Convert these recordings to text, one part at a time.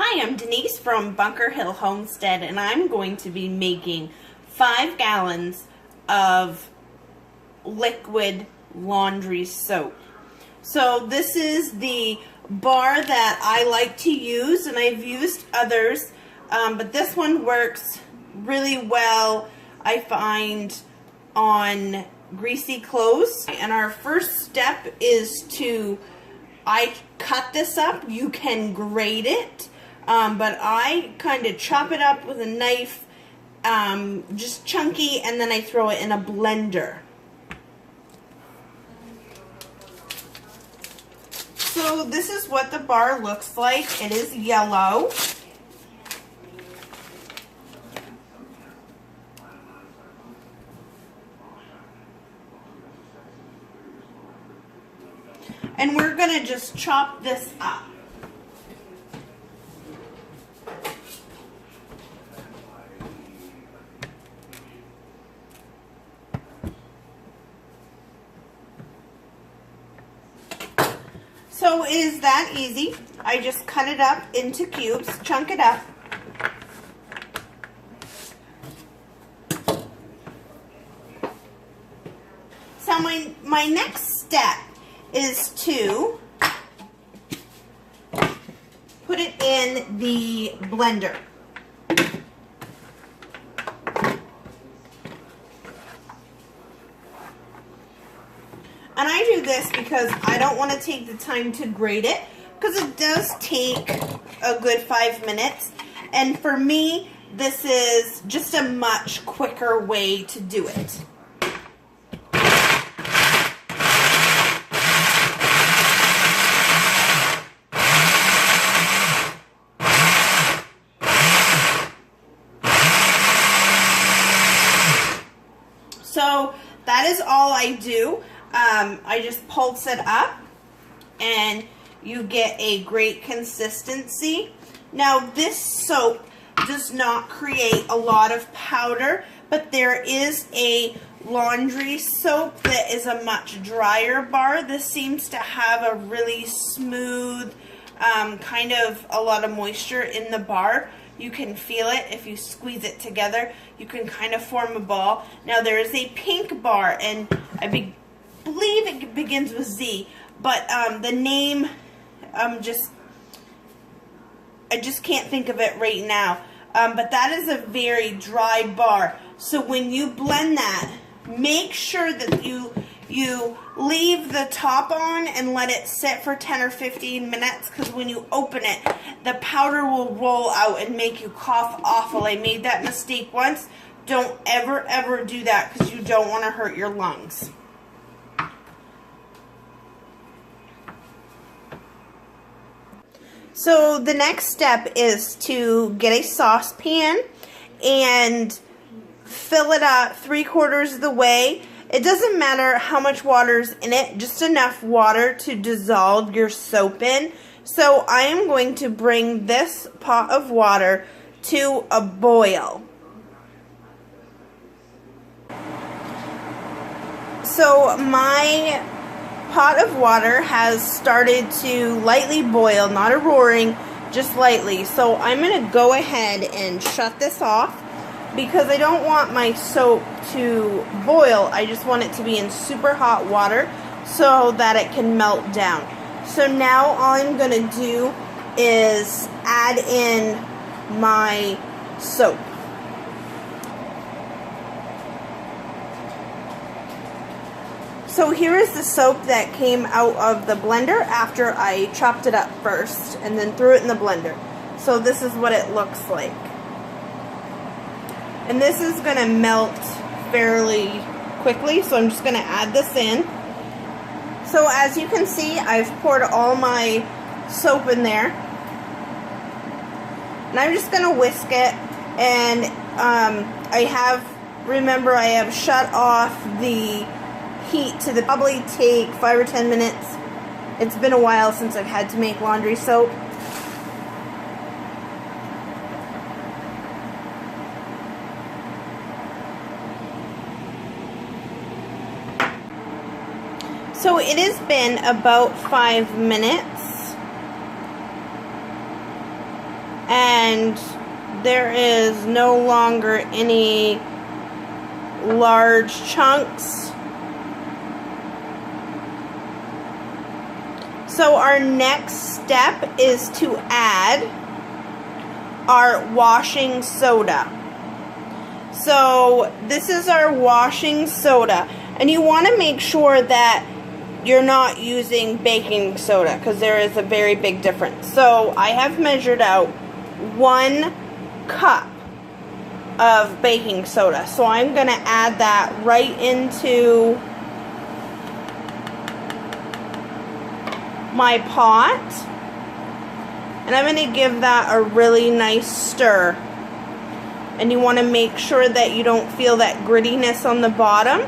Hi, I'm Denise from Bunker Hill Homestead, and I'm going to be making 5 gallons of liquid laundry soap. So this is the bar that I like to use, and I've used others, but this one works really well, I find, on greasy clothes. And our first step is I cut this up. You can grate it, but I kind of chop it up with a knife, just chunky, and then I throw it in a blender. So this is what the bar looks like. It is yellow. And we're going to just chop this up. So it is that easy. I just cut it up into cubes, chunk it up. So my next step is to put it in the blender. And I do this because I don't want to take the time to grate it, because it does take a good 5 minutes. And for me, this is just a much quicker way to do it. So that is all I do. I just pulse it up and you get a great consistency. Now this soap does not create a lot of powder, but there is a laundry soap that is a much drier bar. This seems to have a really smooth, kind of a lot of moisture in the bar. You can feel it if you squeeze it together. You can kind of form a ball. Now there is a pink bar, and I believe it begins with Z, but the name, I just can't think of it right now. But that is a very dry bar. So when you blend that, make sure that you leave the top on and let it sit for 10 or 15 minutes, because when you open it, the powder will roll out and make you cough awful. I made that mistake once. Don't ever do that, because you don't want to hurt your lungs. So the next step is to get a saucepan and fill it up 3/4 of the way. It doesn't matter how much water's in it, just enough water to dissolve your soap in. So I am going to bring this pot of water to a boil. So my pot of water has started to lightly boil, not a roaring, just lightly. So I'm going to go ahead and shut this off, because I don't want my soap to boil. I just want it to be in super hot water so that it can melt down. So now all I'm going to do is add in my soap. So here is the soap that came out of the blender after I chopped it up first and then threw it in the blender. So this is what it looks like. And this is going to melt fairly quickly, so I'm just going to add this in. So as you can see, I've poured all my soap in there. And I'm just going to whisk it, and I have shut off the heat to probably take 5 or 10 minutes. It's been a while since I've had to make laundry soap. So it has been about 5 minutes. and there is no longer any large chunks. So our next step is to add our washing soda. So this is our washing soda, and you want to make sure that you're not using baking soda because there is a very big difference. So I have measured out 1 cup of baking soda. So I'm going to add that right into my pot, and I'm going to give that a really nice stir. And you want to make sure that you don't feel that grittiness on the bottom.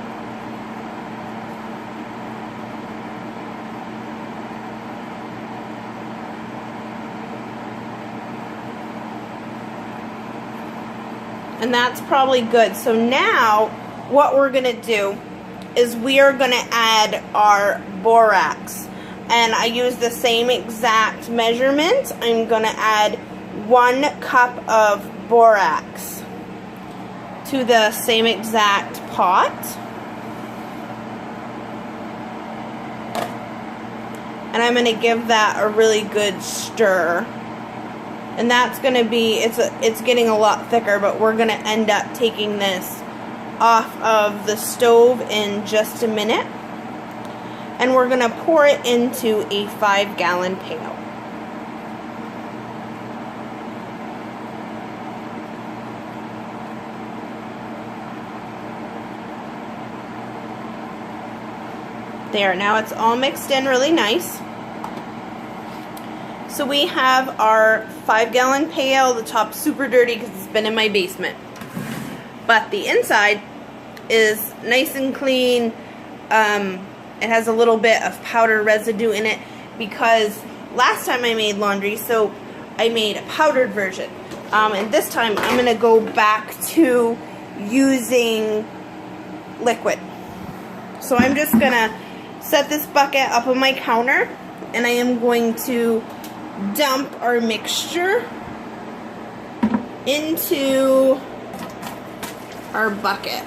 And that's probably good. So now what we're going to do is we are going to add our borax. And I use the same exact measurement. I'm going to add 1 cup of borax to the same exact pot. And I'm going to give that a really good stir. And that's going to be, it's getting a lot thicker, but we're going to end up taking this off of the stove in just a minute. And we're going to pour it into a 5-gallon pail. There, now it's all mixed in really nice. So we have our 5-gallon pail. The top's super dirty because it's been in my basement. But the inside is nice and clean. It has a little bit of powder residue in it because last time I made laundry, so I made a powdered version. And this time I'm going to go back to using liquid. So I'm just going to set this bucket up on my counter, and I am going to dump our mixture into our bucket.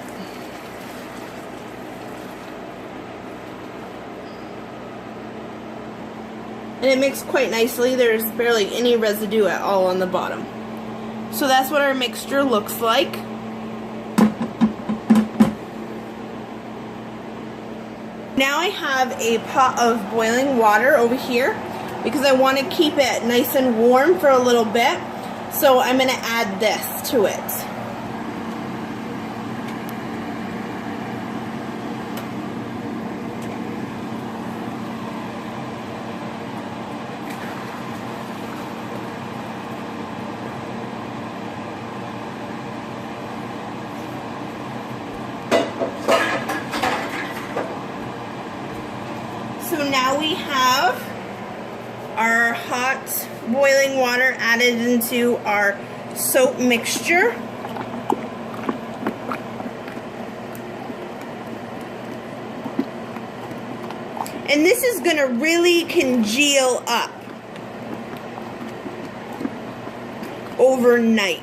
And it mixed quite nicely. There's barely any residue at all on the bottom. So that's what our mixture looks like. Now I have a pot of boiling water over here because I want to keep it nice and warm for a little bit. So I'm going to add this to it. So now we have our hot boiling water added into our soap mixture. And this is going to really congeal up overnight.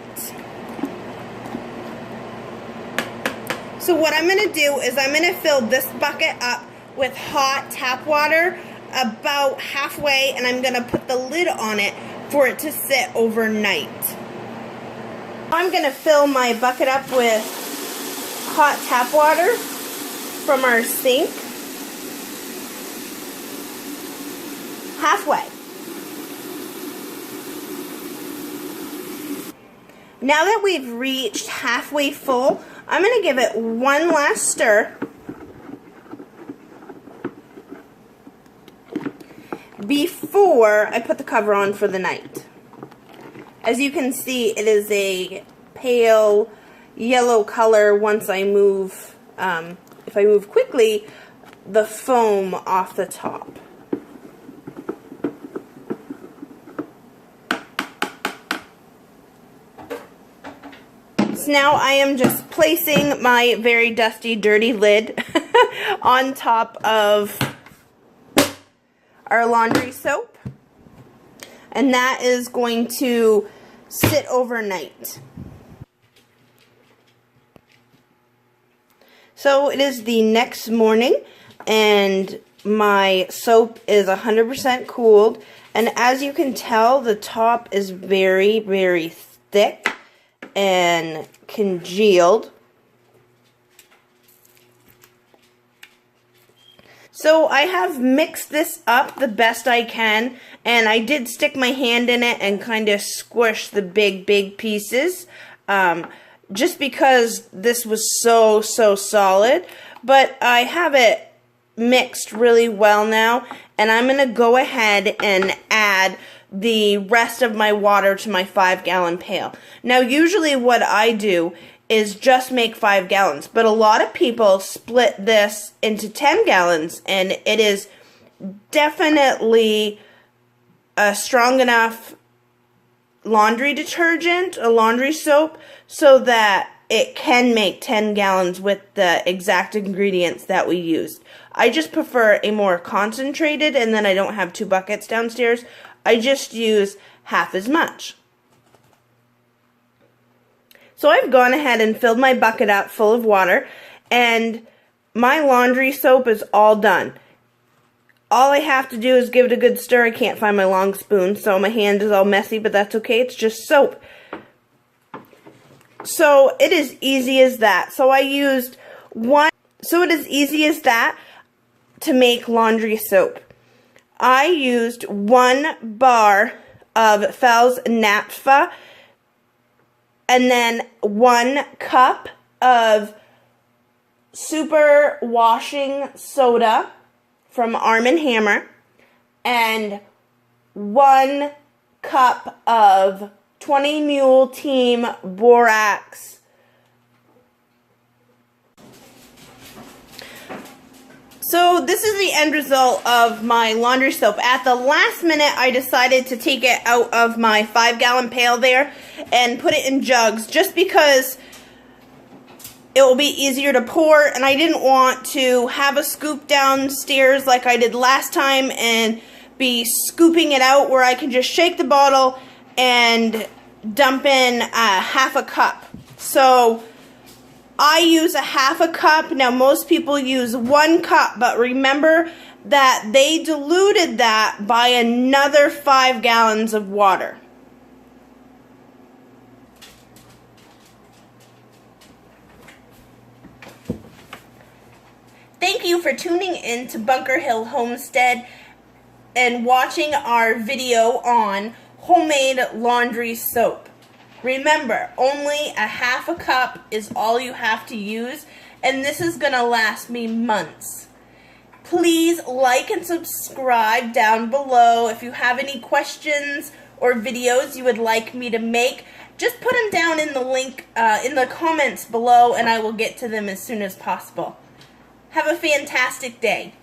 So what I'm going to do is I'm going to fill this bucket up with hot tap water about halfway, and I'm going to put the lid on it for it to sit overnight. I'm going to fill my bucket up with hot tap water from our sink. Halfway. Now that we've reached halfway full, I'm going to give it one last stir. Before I put the cover on for the night. As you can see, it is a pale yellow color once I move, if I move quickly, the foam off the top. So now I am just placing my very dusty, dirty lid on top of our laundry soap, and that is going to sit overnight. So it is the next morning, and my soap is 100% cooled, and as you can tell, the top is very, very thick and congealed. So I have mixed this up the best I can, and I did stick my hand in it and kind of squish the big pieces, just because this was so solid. But I have it mixed really well now, and I'm going to go ahead and add the rest of my water to my 5-gallon pail. Now usually what I do is just make 5 gallons, but a lot of people split this into 10 gallons, and it is definitely a strong enough laundry detergent, a laundry soap, so that it can make 10 gallons with the exact ingredients that we used. I just prefer a more concentrated, and then I don't have 2 buckets downstairs. I just use half as much. So I've gone ahead and filled my bucket up full of water, and my laundry soap is all done. All I have to do is give it a good stir. I can't find my long spoon, so my hand is all messy, but that's okay. It's just soap. So it is easy as that. So I used it is easy as that to make laundry soap. I used 1 bar of Fell's Naphtha, and then 1 cup of super washing soda from Arm & Hammer, and 1 cup of 20 Mule Team Borax. So this is the end result of my laundry soap. At the last minute, I decided to take it out of my 5-gallon pail there and put it in jugs, just because it will be easier to pour, and I didn't want to have a scoop downstairs like I did last time and be scooping it out, where I can just shake the bottle and dump in half a cup. So I use a half a cup. Now most people use 1 cup, but remember that they diluted that by another 5 gallons of water. Thank you for tuning in to Bunker Hill Homestead and watching our video on homemade laundry soap. Remember, only a half a cup is all you have to use, and this is going to last me months. Please like and subscribe down below. If you have any questions or videos you would like me to make, just put them down in the link in the comments below, and I will get to them as soon as possible. Have a fantastic day.